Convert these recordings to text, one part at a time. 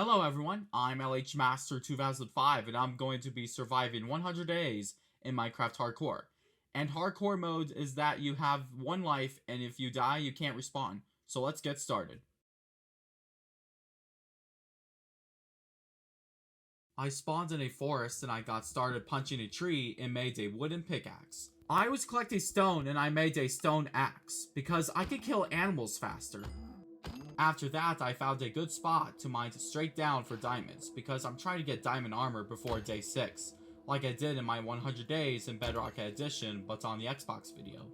Hello everyone, I'm LH Master 2005 and I'm going to be surviving 100 days in Minecraft Hardcore. And Hardcore mode is that you have one life and if you die you can't respawn. So let's get started. I spawned in a forest and I got started punching a tree and made a wooden pickaxe. I was collecting stone and I made a stone axe because I could kill animals faster. After that, I found a good spot to mine straight down for diamonds, because I'm trying to get diamond armor before day 6, like I did in my 100 days in Bedrock Edition, but on the Xbox video.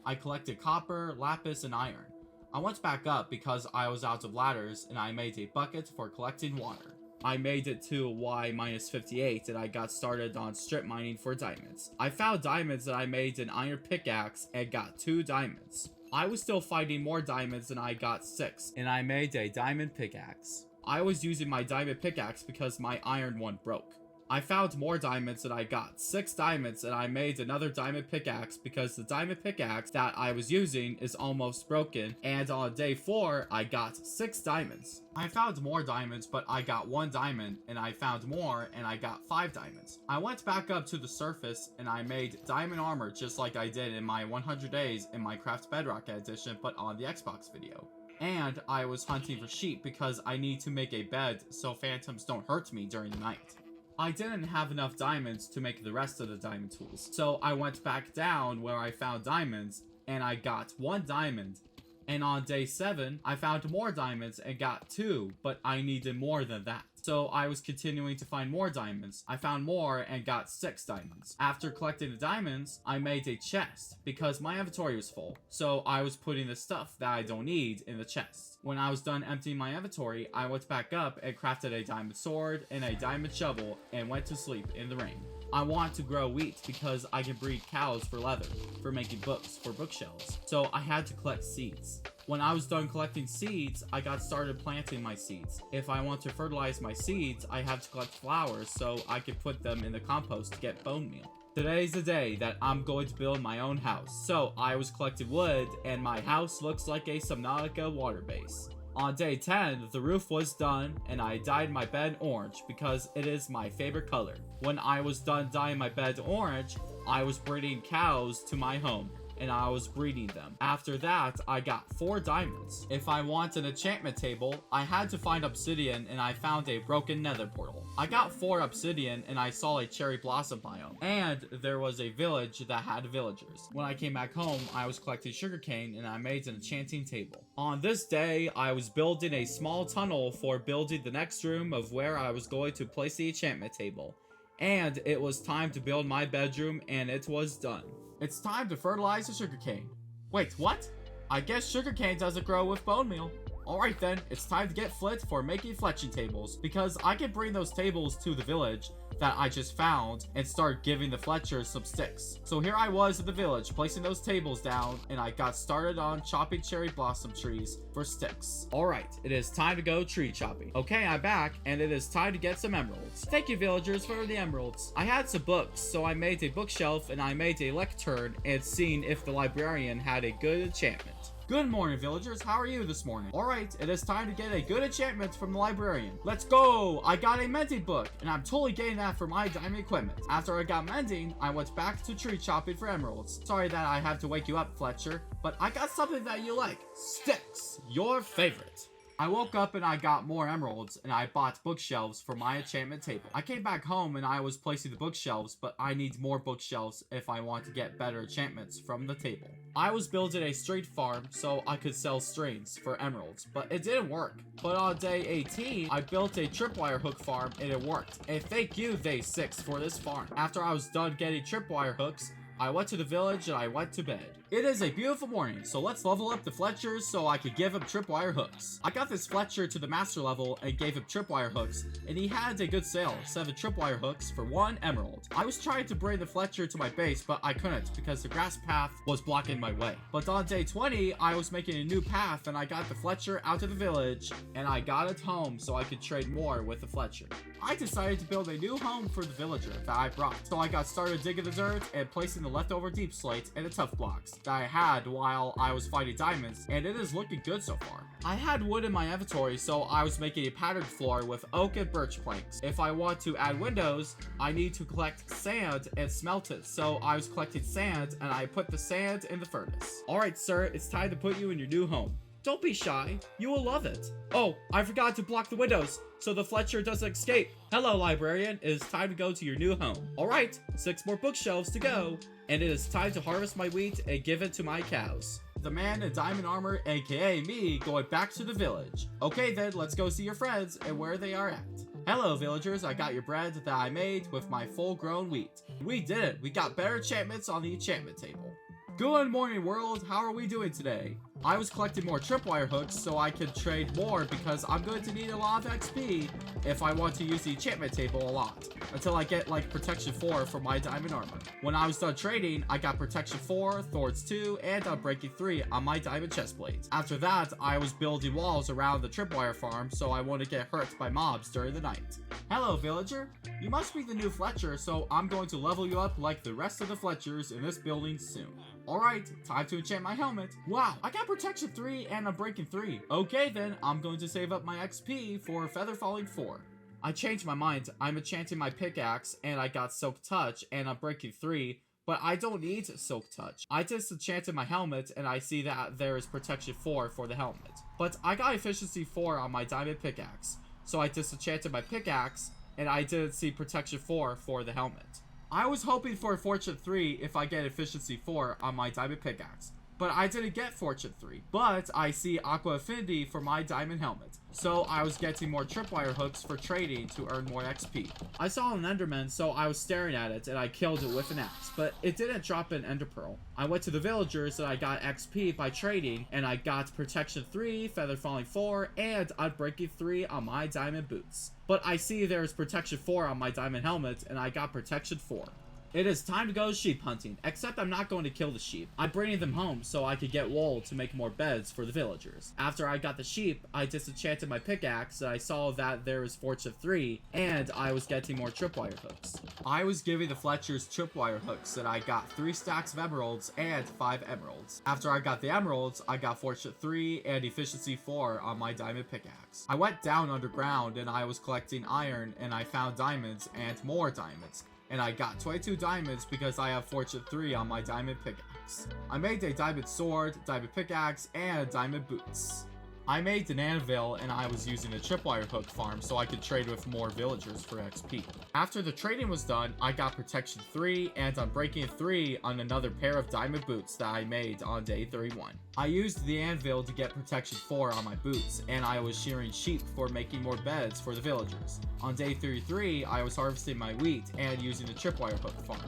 I collected copper, lapis, and iron. I went back up because I was out of ladders, and I made a bucket for collecting water. I made it to Y-58, and I got started on strip mining for diamonds. I found diamonds and I made an iron pickaxe and got 2 diamonds. I was still finding more diamonds and I got 6, and I made a diamond pickaxe. I was using my diamond pickaxe because my iron one broke. I found more diamonds and I got 6 diamonds, and I made another diamond pickaxe because the diamond pickaxe that I was using is almost broken, and on day 4 I got 6 diamonds. I found more diamonds, but I got 1 diamond, and I found more and I got 5 diamonds. I went back up to the surface and I made diamond armor just like I did in my 100 days in Minecraft Bedrock Edition, but on the Xbox video. And I was hunting for sheep because I need to make a bed so phantoms don't hurt me during the night. I didn't have enough diamonds to make the rest of the diamond tools, so I went back down where I found diamonds, and I got 1 diamond. And on day 7, I found more diamonds and got 2, but I needed more than that. So I was continuing to find more diamonds. I found more and got 6 diamonds. After collecting the diamonds, I made a chest because my inventory was full. So I was putting the stuff that I don't need in the chest. When I was done emptying my inventory, I went back up and crafted a diamond sword and a diamond shovel and went to sleep in the rain. I want to grow wheat because I can breed cows for leather, for making books, for bookshelves. So I had to collect seeds. When I was done collecting seeds, I got started planting my seeds. If I want to fertilize my seeds, I have to collect flowers so I can put them in the compost to get bone meal. Today's the day that I'm going to build my own house. So I was collecting wood and my house looks like a Subnautica water base. On day 10, the roof was done and I dyed my bed orange because it is my favorite color. When I was done dyeing my bed orange, I was breeding cows to my home, and I was breeding them. After that, I got 4 diamonds. If I want an enchantment table, I had to find obsidian, and I found a broken nether portal. I got 4 obsidian and I saw a cherry blossom biome, and there was a village that had villagers. When I came back home, I was collecting sugarcane and I made an enchanting table. On this day, I was building a small tunnel for building the next room of where I was going to place the enchantment table. And it was time to build my bedroom, and it was done. It's time to fertilize the sugarcane. Wait, what? I guess sugarcane doesn't grow with bone meal. Alright then, it's time to get flint for making fletching tables, because I can bring those tables to the village that I just found and start giving the fletchers some sticks. So here I was in the village placing those tables down, and I got started on chopping cherry blossom trees for sticks. Alright, it is time to go tree chopping. Okay, I'm back, and it is time to get some emeralds. Thank you, villagers, for the emeralds. I had some books, so I made a bookshelf and I made a lectern and seen if the librarian had a good enchantment. Good morning, villagers. How are you this morning? Alright, it is time to get a good enchantment from the librarian. Let's go! I got a mending book, and I'm totally getting that for my diamond equipment. After I got mending, I went back to tree chopping for emeralds. Sorry that I have to wake you up, Fletcher, but I got something that you like. Sticks! Your favorite. I woke up and I got more emeralds, and I bought bookshelves for my enchantment table. I came back home and I was placing the bookshelves, but I need more bookshelves if I want to get better enchantments from the table. I was building a straight farm so I could sell strings for emeralds, but it didn't work. But on day 18, I built a tripwire hook farm and it worked. And thank you, day 6, for this farm. After I was done getting tripwire hooks, I went to the village and I went to bed. It is a beautiful morning, so let's level up the Fletchers so I could give him tripwire hooks. I got this Fletcher to the master level and gave him tripwire hooks, and he had a good sale, 7 tripwire hooks for 1 emerald. I was trying to bring the Fletcher to my base, but I couldn't because the grass path was blocking my way. But on day 20, I was making a new path and I got the Fletcher out of the village, and I got it home so I could trade more with the Fletcher. I decided to build a new home for the villager that I brought, so I got started digging the dirt and placing the leftover deep slate and the tough blocks. that I had while I was fighting diamonds, and it is looking good so far. I had wood in my inventory, so I was making a patterned floor with oak and birch planks. If I want to add windows, I need to collect sand and smelt it, so I was collecting sand and I put the sand in the furnace. Alright sir, it's time to put you in your new home. Don't be shy, you will love it. Oh, I forgot to block the windows, so the Fletcher doesn't escape. Hello librarian, it is time to go to your new home. Alright, 6 more bookshelves to go, and it is time to harvest my wheat and give it to my cows. The man in diamond armor, aka me, going back to the village. Okay then, let's go see your friends and where they are at. Hello villagers, I got your bread that I made with my full grown wheat. We did it, we got better enchantments on the enchantment table. Good morning world, how are we doing today? I was collecting more tripwire hooks so I could trade more because I'm going to need a lot of XP if I want to use the enchantment table a lot, until I get like protection 4 for my diamond armor. When I was done trading, I got protection 4, thorns 2, and unbreaking 3 on my diamond chest plates. After that, I was building walls around the tripwire farm so I wouldn't get hurt by mobs during the night. Hello villager, you must be the new Fletcher, so I'm going to level you up like the rest of the Fletchers in this building soon. Alright, time to enchant my helmet. Wow, I got protection 3 and unbreaking 3. Okay then, I'm going to save up my XP for feather falling 4. I changed my mind, I'm enchanting my pickaxe and I got silk touch and unbreaking 3, but I don't need silk touch. I just enchanted my helmet and I see that there is protection 4 for the helmet. But I got efficiency 4 on my diamond pickaxe, so I disenchanted my pickaxe and I didn't see protection 4 for the helmet. I was hoping for fortune 3 if I get efficiency 4 on my diamond pickaxe, but I didn't get fortune 3. But I see aqua affinity for my diamond helmet, so I was getting more tripwire hooks for trading to earn more XP. I saw an enderman, so I was staring at it and I killed it with an axe, but it didn't drop an ender pearl. I went to the villagers and I got XP by trading, and I got protection 3, feather falling 4, and unbreaking 3 on my diamond boots. But I see there is protection 4 on my diamond helmet and I got protection 4. It is time to go sheep hunting, except I'm not going to kill the sheep. I'm bringing them home so I could get wool to make more beds for the villagers. After I got the sheep, I disenchanted my pickaxe and I saw that there was fortune 3 and I was getting more tripwire hooks. I was giving the Fletchers tripwire hooks and I got 3 stacks of emeralds and 5 emeralds. After I got the emeralds, I got fortune 3 and efficiency 4 on my diamond pickaxe. I went down underground and I was collecting iron and I found diamonds and more diamonds. And I got 22 diamonds because I have fortune 3 on my diamond pickaxe. I made a diamond sword, diamond pickaxe, and diamond boots. I made an anvil and I was using a tripwire hook farm so I could trade with more villagers for XP. After the trading was done, I got protection 3 and unbreaking 3 on another pair of diamond boots that I made on day 31. I used the anvil to get protection 4 on my boots, and I was shearing sheep for making more beds for the villagers. On day 33, I was harvesting my wheat and using the tripwire hook farm.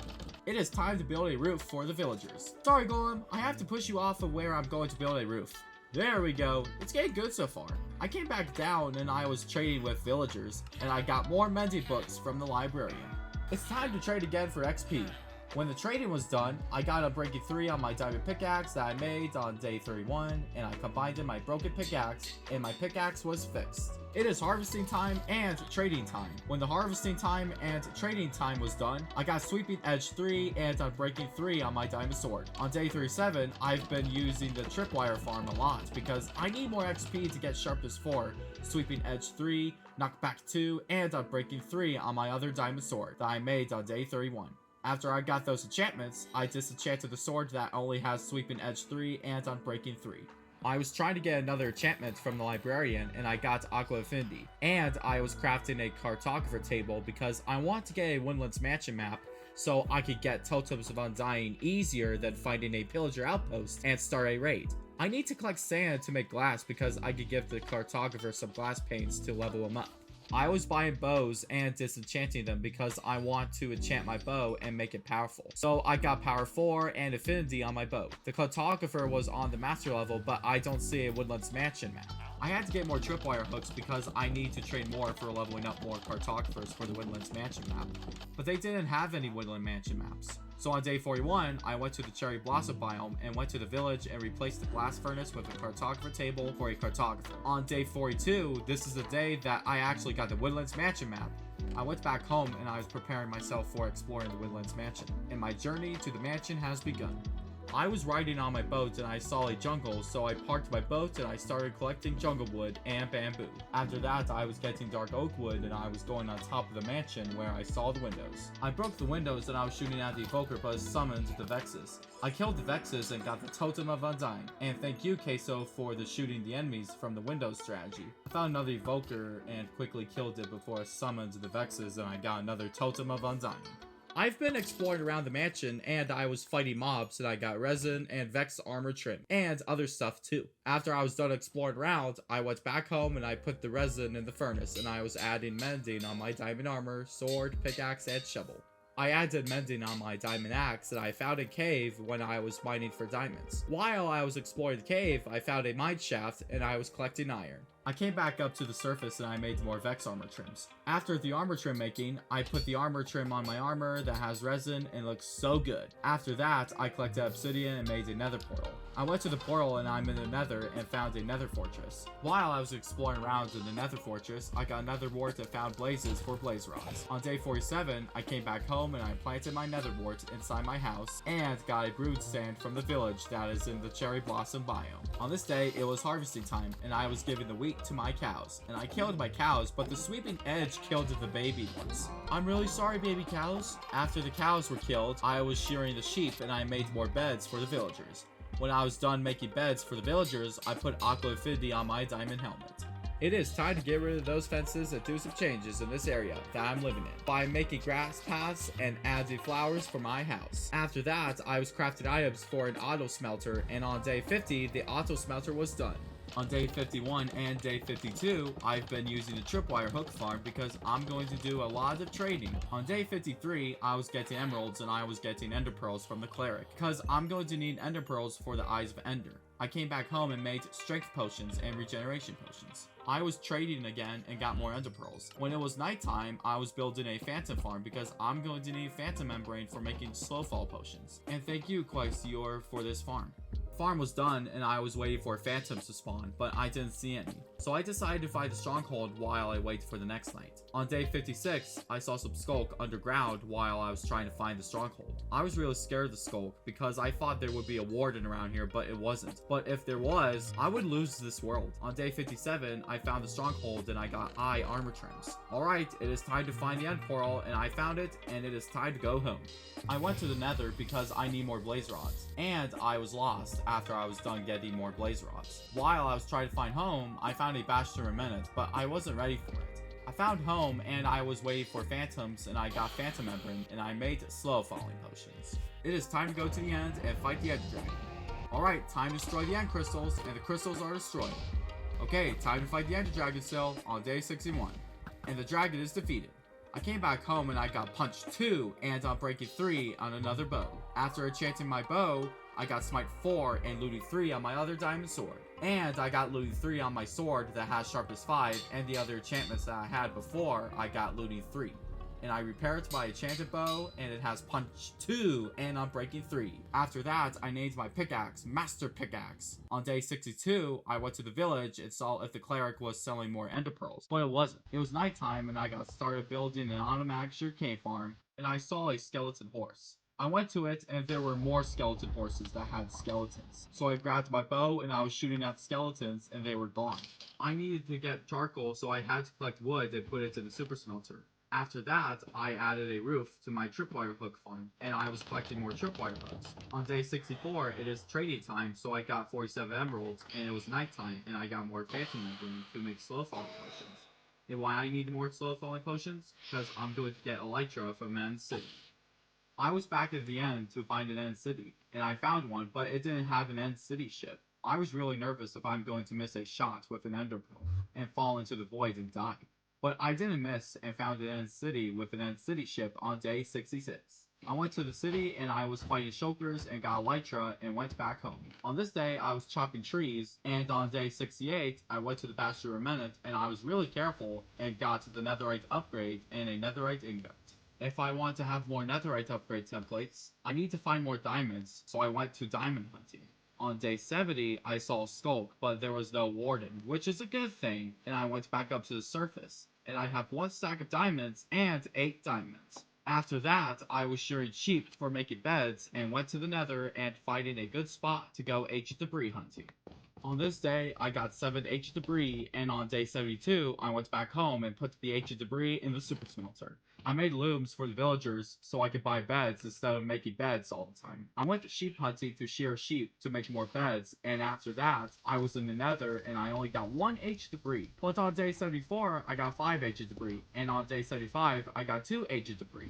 It is time to build a roof for the villagers. Sorry Golem, I have to push you off of where I'm going to build a roof. There we go. It's getting good so far. I came back down and I was trading with villagers, and I got more mending books from the librarian. It's time to trade again for XP. When the trading was done, I got a breaking 3 on my diamond pickaxe that I made on day 31, and I combined in my broken pickaxe, and my pickaxe was fixed. It is harvesting time and trading time. When the harvesting time and trading time was done, I got sweeping edge 3 and unbreaking 3 on my diamond sword. On day 37, I've been using the tripwire farm a lot because I need more XP to get sharpness 4, sweeping edge 3, knockback 2, and unbreaking 3 on my other diamond sword that I made on day 31. After I got those enchantments, I disenchanted the sword that only has sweeping edge 3 and unbreaking 3. I was trying to get another enchantment from the librarian and I got aqua affinity. And I was crafting a cartographer table because I want to get a Woodlands Mansion map so I could get totems of undying easier than finding a pillager outpost and start a raid. I need to collect sand to make glass because I could give the cartographer some glass paints to level him up. I was buying bows and disenchanting them because I want to enchant my bow and make it powerful. So I got power 4 and affinity on my bow. The cartographer was on the master level, but I don't see a Woodlands Mansion map. I had to get more tripwire hooks because I need to train more for leveling up more cartographers for the Woodlands Mansion map, but they didn't have any Woodland Mansion maps. So on day 41, I went to the cherry blossom biome and went to the village and replaced the glass furnace with a cartographer table for a cartographer. On day 42, this is the day that I actually got the Woodlands Mansion map. I went back home and I was preparing myself for exploring the Woodlands Mansion, and my journey to the mansion has begun. I was riding on my boat and I saw a jungle, so I parked my boat and I started collecting jungle wood and bamboo. After that, I was getting dark oak wood and I was going on top of the mansion where I saw the windows. I broke the windows and I was shooting at the evoker but summoned the Vexes. I killed the Vexes and got the Totem of Undying. And thank you, Queso, for the shooting the enemies from the windows strategy. I found another evoker and quickly killed it before I summoned the Vexes and I got another Totem of Undying. I've been exploring around the mansion and I was fighting mobs and I got resin and Vex armor trim and other stuff too. After I was done exploring around, I went back home and I put the resin in the furnace and I was adding mending on my diamond armor, sword, pickaxe, and shovel. I added mending on my diamond axe that I found in cave when I was mining for diamonds. While I was exploring the cave, I found a mine shaft and I was collecting iron. I came back up to the surface and I made more Vex armor trims. After the armor trim making, I put the armor trim on my armor that has resin and looks so good. After that, I collected obsidian and made a nether portal. I went to the portal and I'm in the nether and found a nether fortress. While I was exploring around in the nether fortress, I got another wart and found blazes for blaze rods. On day 47, I came back home and I planted my nether wart inside my house and got a brood stand from the village that is in the cherry blossom biome. On this day, it was harvesting time and I was giving the wheat to my cows. And I killed my cows, but the sweeping edge killed the baby ones. I'm really sorry, baby cows. After the cows were killed, I was shearing the sheep and I made more beds for the villagers. When I was done making beds for the villagers, I put Aqua Affinity on my diamond helmet. It is time to get rid of those fences and do some changes in this area that I'm living in by making grass paths and adding flowers for my house. After that, I was crafting items for an auto smelter, and on day 50, the auto smelter was done. On day 51 and day 52, I've been using the tripwire hook farm because I'm going to do a lot of trading. On day 53, I was getting emeralds and I was getting ender pearls from the cleric because I'm going to need ender pearls for the eyes of ender. I came back home and made strength potions and regeneration potions. I was trading again and got more ender pearls. When it was nighttime, I was building a phantom farm because I'm going to need phantom membrane for making slow fall potions. And thank you, Quaisior, for this farm. Farm was done and I was waiting for phantoms to spawn, but I didn't see any. So I decided to find the stronghold while I waited for the next night. On day 56, I saw some skulk underground while I was trying to find the stronghold. I was really scared of the skulk because I thought there would be a warden around here, but it wasn't. But if there was, I would lose this world. On day 57, I found the stronghold and I got eye armor trims. Alright, it is time to find the end portal and I found it and it is time to go home. I went to the nether because I need more blaze rods, and I was lost after I was done getting more blaze rods. While I was trying to find home, I found a bachelor minute, but I wasn't ready for it. I found home and I was waiting for phantoms and I got phantom membrane and I made slow falling potions. It is time to go to the end and fight the end dragon. Alright, time to destroy the end crystals, and the crystals are destroyed. Okay, time to fight the end dragon still on day 61, and the dragon is defeated. I came back home and I got punched 2 and Unbreaking 3 on another bow. After enchanting my bow, I got smite 4 and looting 3 on my other diamond sword. And I got looting 3 on my sword that has sharpness 5, and the other enchantments that I had before I got looting 3. And I repaired my enchanted bow and it has punch 2 and Unbreaking 3. After that, I named my pickaxe Master Pickaxe. On day 62, I went to the village and saw if the cleric was selling more ender pearls, but it wasn't. It was nighttime and I got started building an automatic sugarcane farm and I saw a skeleton horse. I went to it and there were more skeleton horses that had skeletons. So I grabbed my bow and I was shooting at skeletons and they were gone. I needed to get charcoal, so I had to collect wood and put it in the super smelter. After that, I added a roof to my tripwire hook farm, and I was collecting more tripwire hooks. On day 64, it is trading time, so I got 47 emeralds, and it was nighttime, and I got more phantom membrane to make slow falling potions. And why I need more slow falling potions? Because I'm going to get elytra from End City. I was back at the end to find an End City, and I found one, but it didn't have an End City ship. I was really nervous if I'm going to miss a shot with an ender pearl and fall into the void and die. But I didn't miss and found an End City with an End City ship on day 66. I went to the city and I was fighting shulkers and got elytra and went back home. On this day, I was chopping trees, and on day 68, I went to the Bachelor Minute and I was really careful and got the netherite upgrade and a netherite ingot. If I want to have more netherite upgrade templates, I need to find more diamonds, so I went to diamond hunting. On day 70, I saw Skulk, but there was no warden, which is a good thing, and I went back up to the surface. And I have 1 stack of diamonds and 8 diamonds. After that, I was shearing sheep for making beds and went to the nether and finding a good spot to go ancient debris hunting. On this day, I got 7 ancient debris, and on day 72, I went back home and put the ancient debris in the super smelter. I made looms for the villagers so I could buy beds instead of making beds all the time. I went sheep hunting to shear sheep to make more beds, and after that, I was in the nether and I only got 1 ancient debris. But on day 74, I got 5 ancient debris, and on day 75, I got 2 ancient debris.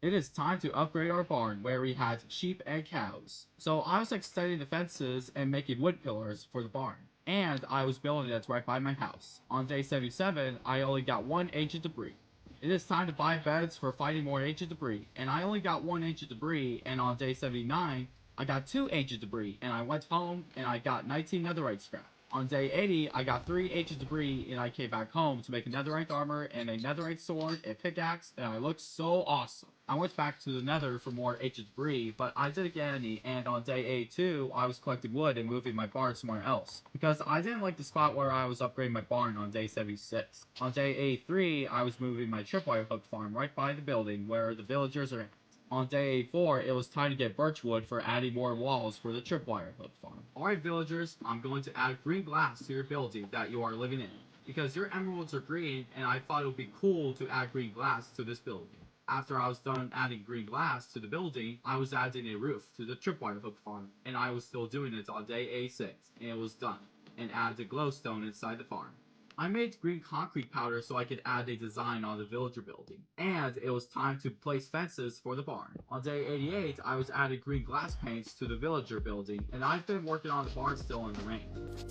It is time to upgrade our barn where we had sheep and cows. So I was extending the fences and making wood pillars for the barn. And I was building it right by my house. On day 77, I only got 1 ancient debris. It is time to buy beds for finding more ancient debris. And I only got 1 ancient debris, and on day 79, I got 2 ancient debris. And I went home and I got 19 netherite scrap. On day 80, I got 3 ancient debris, and I came back home to make a netherite armor and a netherite sword and pickaxe, and I looked so awesome. I went back to the nether for more ancient debris, but I didn't get any, and on day 82, I was collecting wood and moving my barn somewhere else, because I didn't like the spot where I was upgrading my barn on day 76. On day 83, I was moving my tripwire hook farm right by the building where the villagers are at. On day 84, it was time to get birch wood for adding more walls for the tripwire hook farm. Alright villagers, I'm going to add green glass to your building that you are living in, because your emeralds are green and I thought it would be cool to add green glass to this building. After I was done adding green glass to the building, I was adding a roof to the tripwire hook farm, and I was still doing it on day 86, and it was done, and added a glowstone inside the farm. I made green concrete powder so I could add a design on the villager building. And it was time to place fences for the barn. On day 88, I was adding green glass paints to the villager building, and I've been working on the barn still in the rain.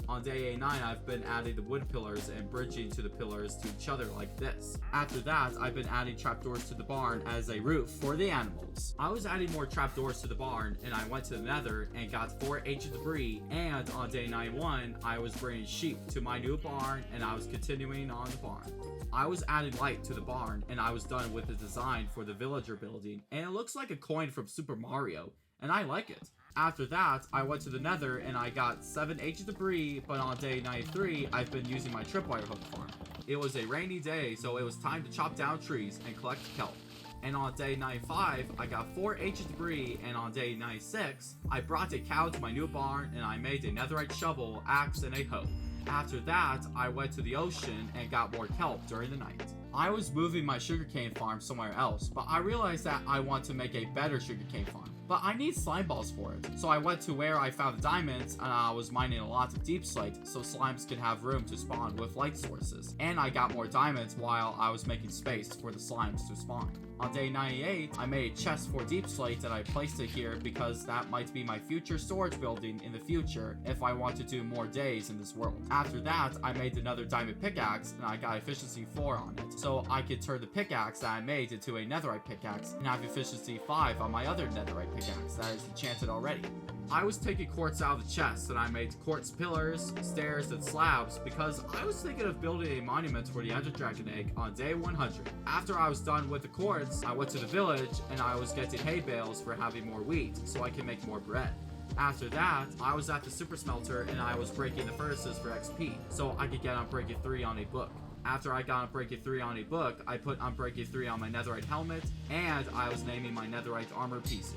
On day 89, I've been adding the wood pillars and bridging to the pillars to each other like this. After that, I've been adding trapdoors to the barn as a roof for the animals. I was adding more trapdoors to the barn, and I went to the nether and got 4 ancient debris, and on day 91, I was bringing sheep to my new barn, and I was continuing on the barn. I was adding light to the barn, and I was done with the design for the villager building, and it looks like a coin from Super Mario, and I like it. After that, I went to the nether and I got 7 ancient debris, but on day 93, I've been using my tripwire hook farm. It was a rainy day, so it was time to chop down trees and collect kelp. And on day 95, I got 4 ancient debris, and on day 96, I brought a cow to my new barn and I made a netherite shovel, axe, and a hoe. After that, I went to the ocean and got more kelp during the night. I was moving my sugarcane farm somewhere else, but I realized that I want to make a better sugarcane farm. But I need slime balls for it, so I went to where I found the diamonds and I was mining a lot of deep slate so slimes could have room to spawn with light sources. And I got more diamonds while I was making space for the slimes to spawn. On day 98, I made a chest for deep slate and I placed it here because that might be my future storage building in the future if I want to do more days in this world. After that, I made another diamond pickaxe and I got efficiency 4 on it, so I could turn the pickaxe that I made into a netherite pickaxe and have efficiency 5 on my other netherite pickaxe that is enchanted already. I was taking quartz out of the chest and I made quartz pillars, stairs, and slabs because I was thinking of building a monument for the Ender Dragon egg on day 100. After I was done with the quartz, I went to the village and I was getting hay bales for having more wheat so I can make more bread. After that, I was at the super smelter and I was breaking the furnaces for XP so I could get Unbreaking 3 on a book. After I got Unbreaking 3 on a book, I put Unbreaking 3 on my netherite helmet, and I was naming my netherite armor pieces.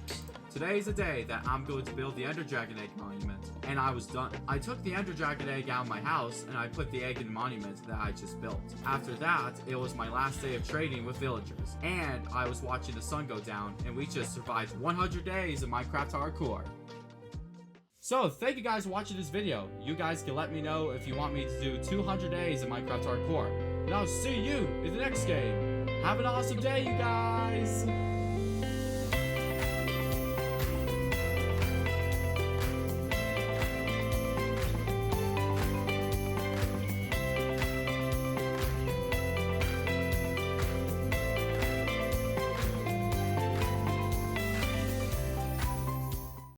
Today is the day that I'm going to build the Ender Dragon Egg monument, and I was done. I took the Ender Dragon Egg out of my house, and I put the egg in the monument that I just built. After that, it was my last day of trading with villagers, and I was watching the sun go down, and we just survived 100 days in Minecraft Hardcore. So, thank you guys for watching this video. You guys can let me know if you want me to do 200 days in Minecraft Hardcore. And I'll see you in the next game. Have an awesome day, you guys!